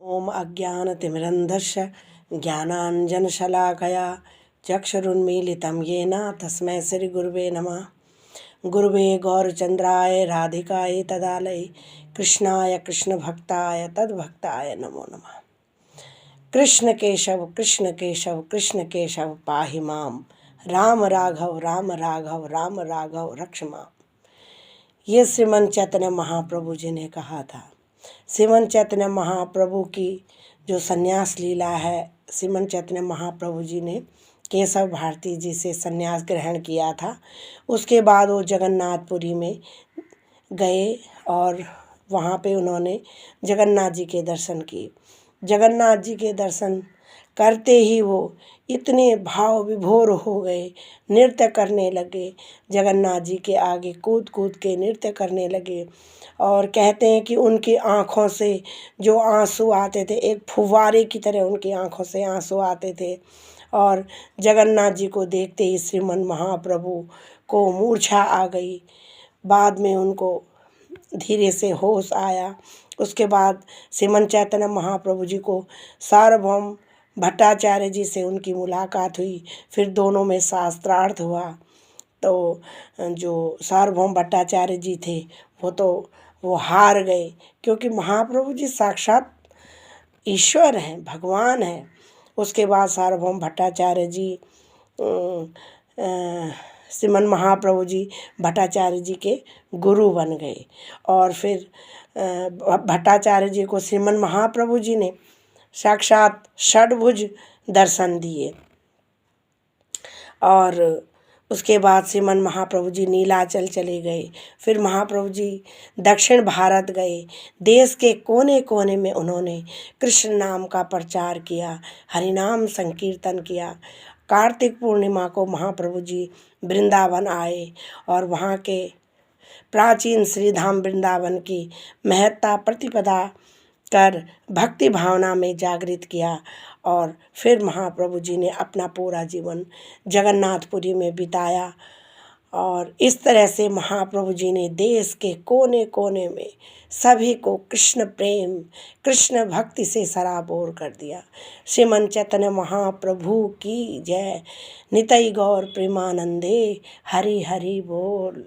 ओम अज्ञानतिमिरन्धस्य ज्ञानाञ्जनशलाकया चक्षुरुन्मीलितं येन तस्मै श्रीगुरुवे नमः। गुरुवे गौरचन्द्राय राधिकाय तदालये कृष्णाय कृष्णभक्ताय तद्भक्ताय नमो नमः। कृष्ण केशव कृष्ण केशव पाहि मां, राम राघव रक्ष मां। ये श्रीमन चैतन्य महाप्रभु जी ने कहा था। श्रीमन चैतन्य महाप्रभु की जो संन्यास लीला है, श्रीमन चैतन्य महाप्रभु जी ने केशव भारती जी से संन्यास ग्रहण किया था। उसके बाद वो जगन्नाथपुरी में गए और वहाँ पे उन्होंने जगन्नाथ जी के दर्शन किए। जगन्नाथ जी के दर्शन करते ही वो इतने भाव विभोर हो गए, नृत्य करने लगे। जगन्नाथ जी के आगे कूद कूद के नृत्य करने लगे और कहते हैं कि उनकी आँखों से जो आंसू आते थे, एक फुव्वारे की तरह उनकी आँखों से आंसू आते थे। और जगन्नाथ जी को देखते ही श्रीमन महाप्रभु को मूर्छा आ गई। बाद में उनको धीरे से होश आया। उसके बाद श्रीमन चैतन्य महाप्रभु जी को सार्वभौम भट्टाचार्य जी से उनकी मुलाकात हुई। फिर दोनों में शास्त्रार्थ हुआ। तो जो सार्वभौम भट्टाचार्य जी थे वो हार गए, क्योंकि महाप्रभु जी साक्षात ईश्वर हैं, भगवान हैं। उसके बाद सार्वभौम भट्टाचार्य जी श्रीमन महाप्रभु जी भट्टाचार्य जी के गुरु बन गए। और फिर भट्टाचार्य जी को श्रीमन महाप्रभु जी ने साक्षात षडभुज दर्शन दिए। और उसके बाद श्रीमन महाप्रभु जी नीलाचल चले गए। फिर महाप्रभु जी दक्षिण भारत गए। देश के कोने कोने में उन्होंने कृष्ण नाम का प्रचार किया, हरिनाम संकीर्तन किया। कार्तिक पूर्णिमा को महाप्रभु जी वृंदावन आए और वहाँ के प्राचीन श्रीधाम वृंदावन की महत्ता प्रतिपदा कर भक्ति भावना में जागृत किया। और फिर महाप्रभु जी ने अपना पूरा जीवन जगन्नाथपुरी में बिताया। और इस तरह से महाप्रभु जी ने देश के कोने कोने में सभी को कृष्ण प्रेम, कृष्ण भक्ति से सराबोर कर दिया। श्रीमन चैतन्य महाप्रभु की जय। नितई गौर प्रेमानंदे, हरि हरि बोल।